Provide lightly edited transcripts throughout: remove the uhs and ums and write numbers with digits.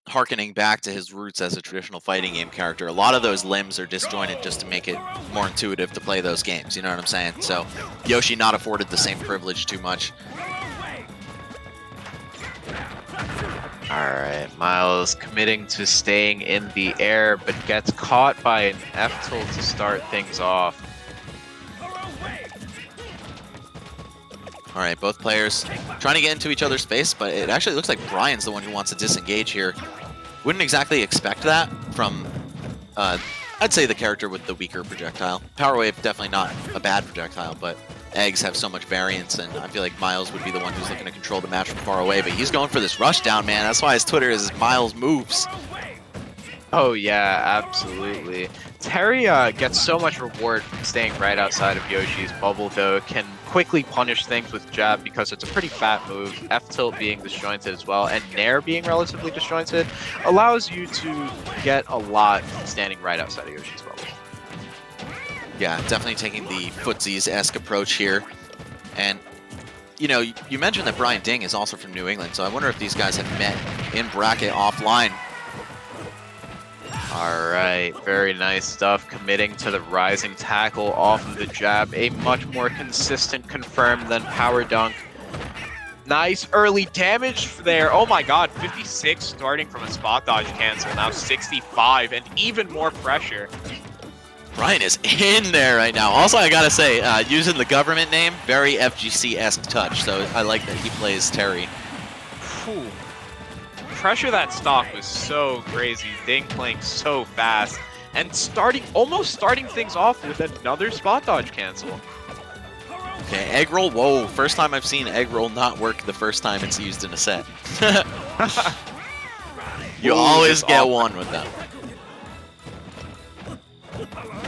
harkening back to his roots as a traditional fighting game character. A lot of those limbs are disjointed just to make it more intuitive to play those games, you know what I'm saying? So Yoshi not afforded the same privilege too much. Alright, Myles committing to staying in the air, but gets caught by an F tilt to start things off. All right, both players trying to get into each other's space, but it actually looks like Brian's the one who wants to disengage here. Wouldn't exactly expect that from, I'd say, the character with the weaker projectile. Power Wave, definitely not a bad projectile, but eggs have so much variance, and I feel like Myles would be the one who's looking to control the match from far away, but he's going for this rush down, man. That's why his Twitter is Myles moves. Oh yeah, absolutely. Terry gets so much reward from staying right outside of Yoshi's bubble, though. Can quickly punish things with jab because it's a pretty fat move. F-tilt being disjointed as well, and Nair being relatively disjointed, allows you to get a lot standing right outside of Yoshi's bubble. Yeah, definitely taking the footsies-esque approach here. And, you know, you mentioned that Brian Ding is also from New England, so I wonder if these guys have met in bracket offline. Alright, very nice stuff. Committing to the rising tackle off of the jab. A much more consistent confirm than power dunk. Nice early damage there. Oh my god, 56 starting from a spot dodge cancel. Now 65 and even more pressure. Brian is in there right now. Also, I gotta say, using the government name, very FGC-esque touch, so I like that he plays Terry. Whew. Pressure that stock was so crazy. Ding playing so fast and almost starting things off with another spot dodge cancel. Okay, egg roll. Whoa, first time I've seen egg roll not work the first time it's used in a set. You always get one with them.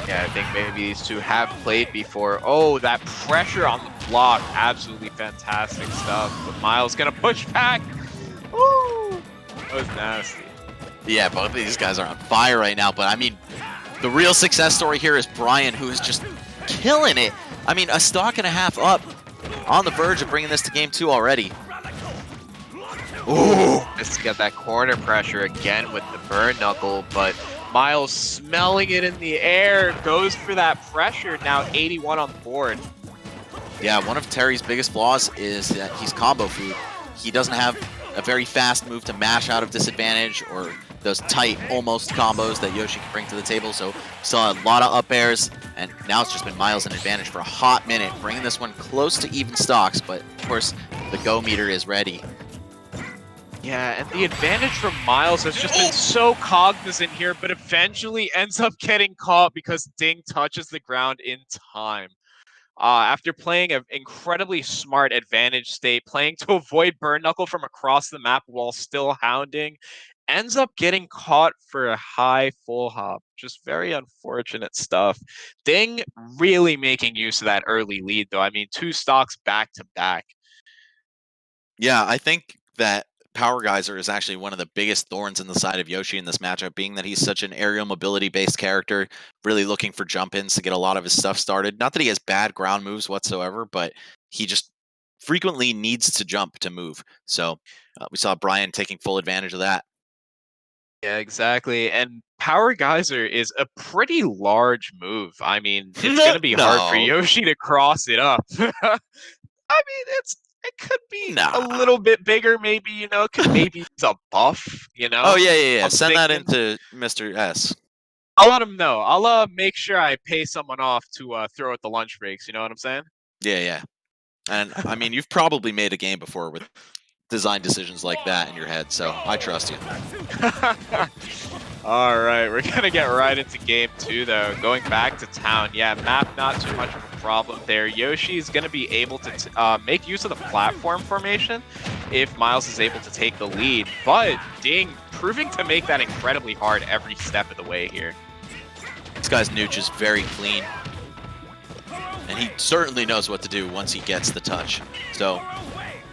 Yeah, I think maybe these two have played before. Oh, that pressure on the block. Absolutely fantastic stuff. But Myles gonna push back. Woo! That was nasty. Yeah, both of these guys are on fire right now, but I mean, the real success story here is Brian, who is just killing it. I mean, a stock and a half up, on the verge of bringing this to game 2 already. Ooh! Just to get that corner pressure again with the burn knuckle, but Myles smelling it in the air, goes for that pressure, now 81 on the board. Yeah, one of Terry's biggest flaws is that he's combo food. He doesn't have a very fast move to mash out of disadvantage or those tight almost combos that Yoshi can bring to the table. So saw a lot of up airs, and now it's just been Myles in advantage for a hot minute, bringing this one close to even stocks, but of course the go meter is ready. Yeah, and the advantage from Myles has just been so cognizant here, but eventually ends up getting caught because Ding touches the ground in time. After playing an incredibly smart advantage state, playing to avoid burn knuckle from across the map while still hounding, ends up getting caught for a high full hop. Just very unfortunate stuff. Ding really making use of that early lead, though. I mean, 2 stocks back to back. Yeah, I think that Power Geyser is actually one of the biggest thorns in the side of Yoshi in this matchup, being that he's such an aerial mobility-based character, really looking for jump-ins to get a lot of his stuff started. Not that he has bad ground moves whatsoever, but he just frequently needs to jump to move. So we saw Brian taking full advantage of that. Yeah, exactly. And Power Geyser is a pretty large move. I mean, it's going to be hard for No. Yoshi to cross it up. I mean, it could be a Nah. little bit bigger, maybe, you know, could maybe use a buff, you know? Oh, yeah. I'm Send that thinking. into Mr. S. I'll let him know. I'll make sure I pay someone off to throw at the lunch breaks, you know what I'm saying? Yeah. And I mean, you've probably made a game before with design decisions like that in your head, so I trust you. All right, we're going to get right into game 2, though. Going back to town. Yeah, map not too much of a problem there. Yoshi is going to be able to make use of the platform formation if Myles is able to take the lead. But Ding proving to make that incredibly hard every step of the way here. This guy's nooch is very clean. And he certainly knows what to do once he gets the touch. So,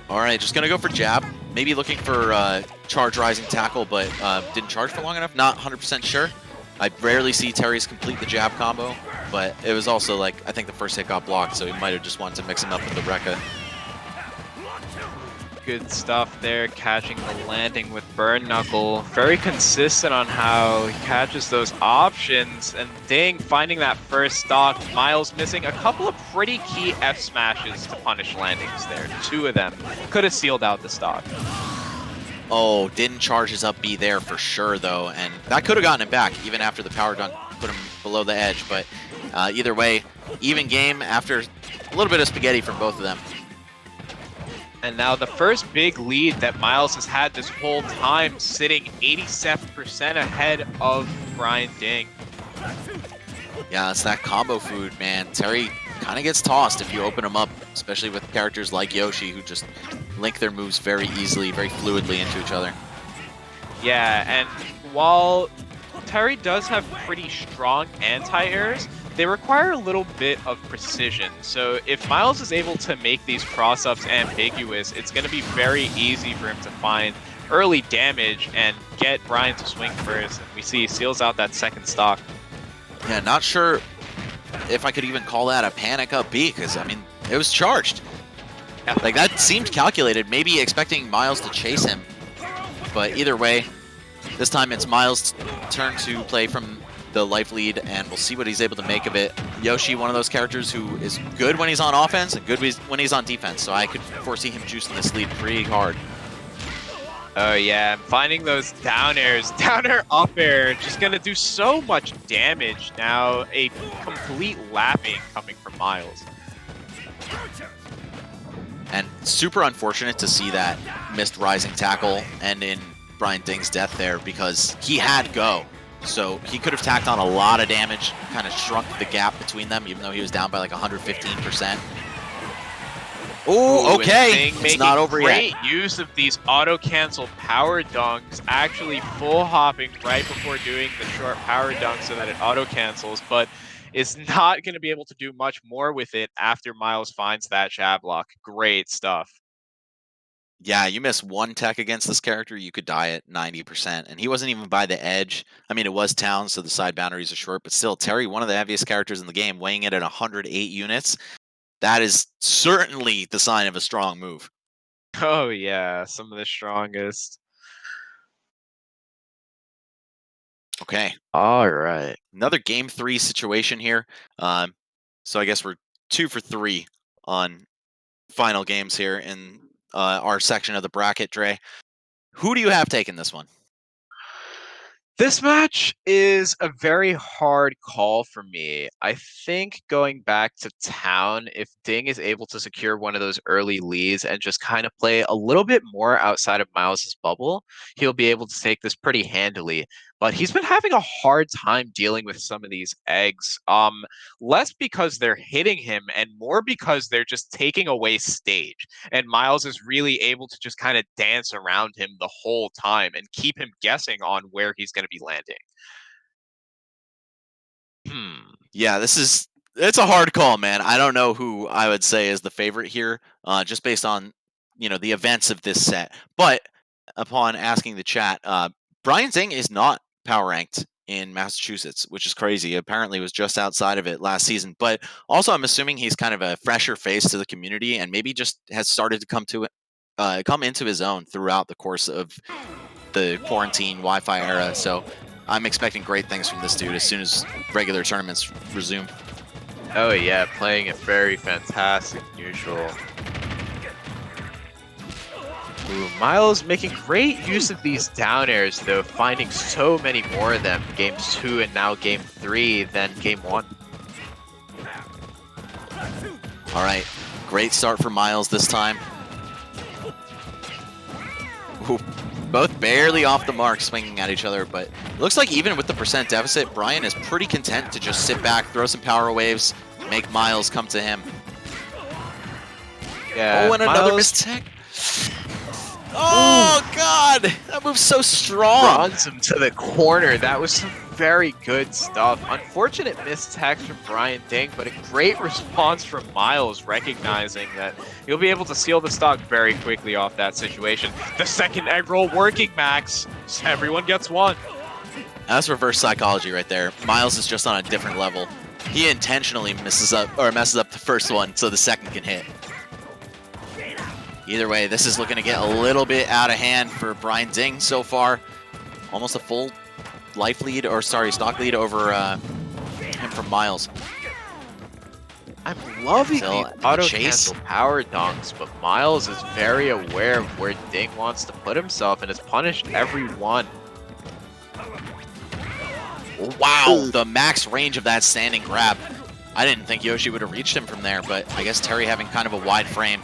all right, just going to go for jab. Maybe looking for charge rising tackle, but didn't charge for long enough. Not 100% sure. I rarely see Terry's complete the jab combo, but it was also like, I think the first hit got blocked, so he might have just wanted to mix him up with the Rekka. good stuff there, catching the landing with Burn Knuckle. Very consistent on how he catches those options. And Ding finding that first stock. Myles missing a couple of pretty key F smashes to punish landings there. 2 of them could have sealed out the stock. Oh, didn't charge his up B there for sure, though. And that could have gotten him back, even after the power gun put him below the edge. But either way, even game after a little bit of spaghetti from both of them. And now the first big lead that Myles has had this whole time, sitting 87% ahead of Brian Ding. Yeah, it's that combo food, man. Terry kind of gets tossed if you open him up, especially with characters like Yoshi, who just link their moves very easily, very fluidly into each other. Yeah, and while Terry does have pretty strong anti-airs, they require a little bit of precision. So if Myles is able to make these cross-ups ambiguous, it's going to be very easy for him to find early damage and get Brian to swing first. And we see he seals out that second stock. Yeah, not sure if I could even call that a panic up B, because, I mean, it was charged. Yeah. Like, that seemed calculated, maybe expecting Myles to chase him. But either way, this time it's Myles' turn to play from the life lead, and we'll see what he's able to make of it. Yoshi, one of those characters who is good when he's on offense and good when he's on defense, so I could foresee him juicing this lead pretty hard. Oh yeah, finding those down airs, down air, up air, just gonna do so much damage. Now a complete lapping coming from Myles. And super unfortunate to see that missed rising tackle end in Brian Ding's death there, because he had go. So he could have tacked on a lot of damage, kind of shrunk the gap between them, even though he was down by like 115%. Oh, okay. It's not over yet. Great use of these auto-cancel power dunks, actually full hopping right before doing the short power dunk so that it auto-cancels, but is not going to be able to do much more with it after Myles finds that jab lock. Great stuff. Yeah, you miss one tech against this character, you could die at 90%. And he wasn't even by the edge. I mean, it was Town, so the side boundaries are short, but still, Terry, one of the heaviest characters in the game, weighing it at 108 units. That is certainly the sign of a strong move. Oh yeah, some of the strongest. Okay. All right. Another game 3 situation here. So I guess we're 2 for 3 on final games here in our section of the bracket, Dre. Who do you have taking this one? This match is a very hard call for me. I think going back to Town, if Ding is able to secure one of those early leads and just kind of play a little bit more outside of Myles' bubble, he'll be able to take this pretty handily. But he's been having a hard time dealing with some of these eggs. Less because they're hitting him and more because they're just taking away stage. And Myles is really able to just kind of dance around him the whole time and keep him guessing on where he's going to be landing. Yeah, it's a hard call, man. I don't know who I would say is the favorite here, just based on, the events of this set. But upon asking the chat, Brian Ding is not power ranked in Massachusetts, which is crazy. Apparently was just outside of it last season. But also I'm assuming he's kind of a fresher face to the community and maybe just has started to come into his own throughout the course of the quarantine Wi-Fi era. So I'm expecting great things from this dude as soon as regular tournaments resume. Oh yeah, playing it very fantastic neutral. Ooh, Myles making great use of these down airs, though, finding so many more of them games 2 and now game 3 than game 1. All right, great start for Myles this time. Ooh, both barely off the mark swinging at each other, but it looks like even with the percent deficit, Brian is pretty content to just sit back, throw some power waves, make Myles come to him. Yeah, oh, and another Myles missed tech. Oh, ooh. God! That move's so strong! Runs him to the corner. That was some very good stuff. Unfortunate missed text from Brian Ding, but a great response from Myles, recognizing that he'll be able to seal the stock very quickly off that situation. The second egg roll working, Max. Everyone gets one. That's reverse psychology right there. Myles is just on a different level. He intentionally messes up the first one so the second can hit. Either way, this is looking to get a little bit out of hand for Brian Ding so far. Almost a full life lead, or sorry, stock lead over him from Myles. I'm loving Still the auto chase. cancel power dunks, but Myles is very aware of where Ding wants to put himself and has punished everyone. Wow, the max range of that standing grab. I didn't think Yoshi would have reached him from there, but I guess Terry having kind of a wide frame.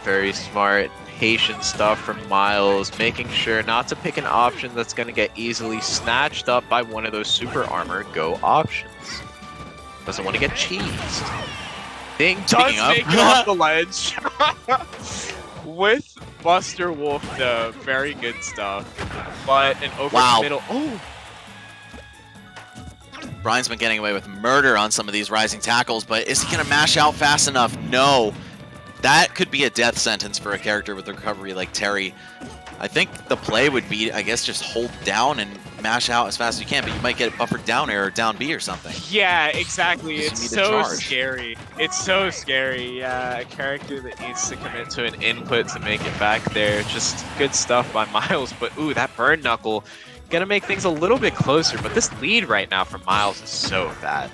Very smart, patient stuff from Myles, making sure not to pick an option that's going to get easily snatched up by one of those super armor go options. Doesn't want to get cheesed. Ding does make it off the ledge. With Buster Wolf, though, very good stuff. But an over the middle. Oh! Brian's been getting away with murder on some of these rising tackles, but is he going to mash out fast enough? No. That could be a death sentence for a character with recovery like Terry. I think the play would be, I guess, just hold down and mash out as fast as you can, but you might get buffered down air or down B or something. Yeah, exactly. It's so scary. It's so scary. Yeah, a character that needs to commit to an input to make it back there. Just good stuff by Myles, but ooh, that burn knuckle gonna make things a little bit closer, but this lead right now from Myles is so bad.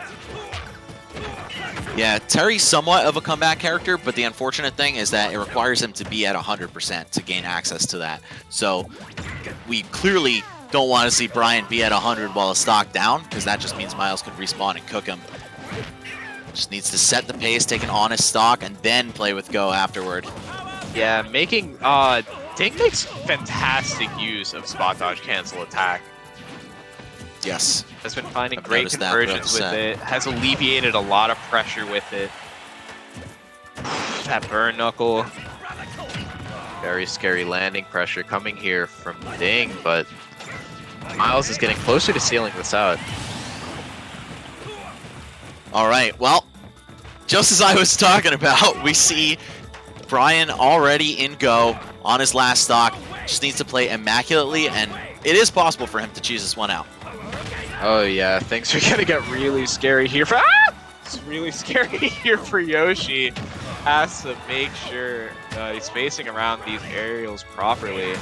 Yeah, Terry's somewhat of a comeback character, but the unfortunate thing is that it requires him to be at 100% to gain access to that. So we clearly don't want to see Brian be at 100 while a stock down, because that just means Myles could respawn and cook him. Just needs to set the pace, take an honest stock, and then play with go afterward. Yeah, making Ding makes fantastic use of spot dodge cancel attack. Yes. Has been finding great conversions with it. Has alleviated a lot of pressure with it. That burn knuckle. Very scary landing pressure coming here from Ding, but Myles is getting closer to sealing this out. All right, well, just as I was talking about, we see Brian already in go on his last stock. Just needs to play immaculately, and it is possible for him to choose this one out. Oh yeah, things are gonna get really scary here for It's really scary here for Yoshi. Has to make sure he's spacing around these aerials properly.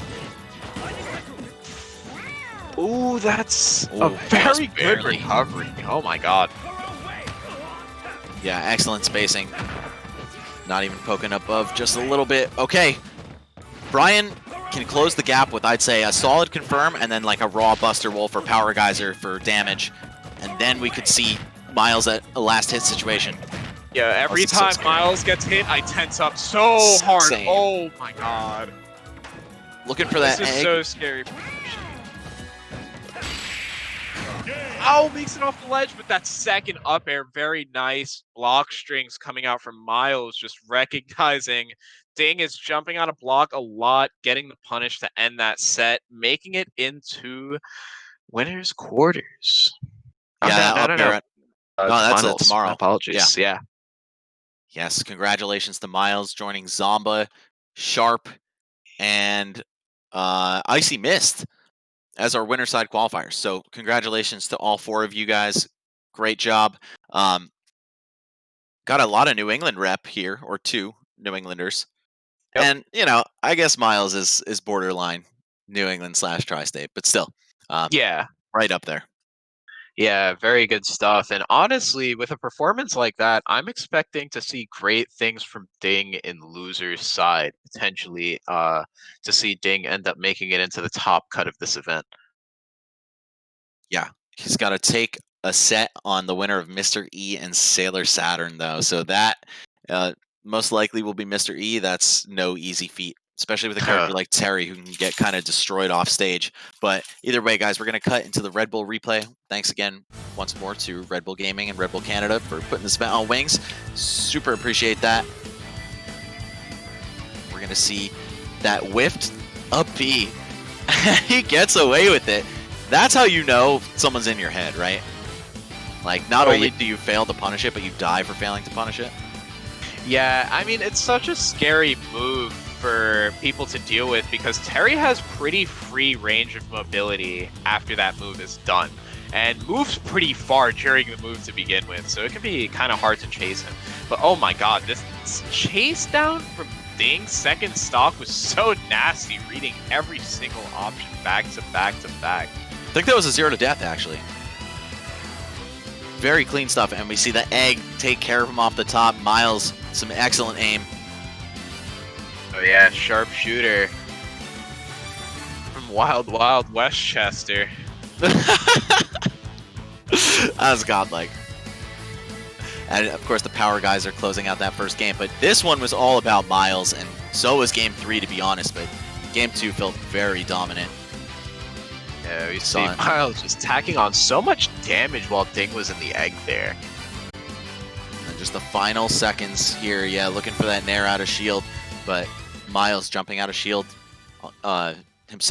Ooh, that's a very good recovery. Oh my god. Yeah, excellent spacing. Not even poking above just a little bit. Okay, Brian can close the gap with, I'd say, a solid confirm and then like a raw Buster Wolf or Power Geyser for damage. And then we could see Myles at a last hit situation. Yeah, every time Myles gets hit, I tense up so hard. Oh my god. Looking for that egg. This is so scary. Oh, makes it off the ledge, but that second up air, very nice block strings coming out from Myles, just recognizing Ding is jumping on a block a lot, getting the punish to end that set, making it into winner's quarters. Yeah, no. No, that's tomorrow. My apologies. Yeah. Yes, congratulations to Myles joining Zomba, Sharp, and Icy Mist as our winner side qualifiers. So congratulations to all four of you guys. Great job. Got a lot of New England rep here, or two New Englanders. Yep. And, you know, I guess Myles is borderline New England / tri-state, but still. Yeah. Right up there. Yeah, very good stuff. And honestly, with a performance like that, I'm expecting to see great things from Ding in loser's side, potentially to see Ding end up making it into the top cut of this event. Yeah, he's got to take a set on the winner of Mr. E and Sailor Saturn, though. So that most likely will be Mr. E. That's no easy feat, especially with a character like Terry, who can get kind of destroyed off stage. But either way, guys, we're going to cut into the Red Bull replay. Thanks again once more to Red Bull Gaming and Red Bull Canada for putting this event on wings. Super appreciate that. We're going to see that whiffed up B. He gets away with it. That's how you know someone's in your head, right? Like, not only do you fail to punish it, but you die for failing to punish it. Yeah, I mean, it's such a scary move for people to deal with because Terry has pretty free range of mobility after that move is done and moves pretty far during the move to begin with, so it can be kind of hard to chase him. But oh my god, this chase down from Ding's second stock was so nasty, reading every single option back to back to back. I think that was a 0 to death, actually. Very clean stuff, and we see the egg take care of him off the top. Myles, some excellent aim. Oh yeah, sharpshooter from Wild Wild Westchester. That was godlike. And of course, the power guys are closing out that first game, but this one was all about Myles, and so was game 3, to be honest, but game 2 felt very dominant. Yeah, we see Myles just tacking on so much damage while Ding was in the egg there. And just the final seconds here, yeah, looking for that nair out of shield, but Myles jumping out of shield himself.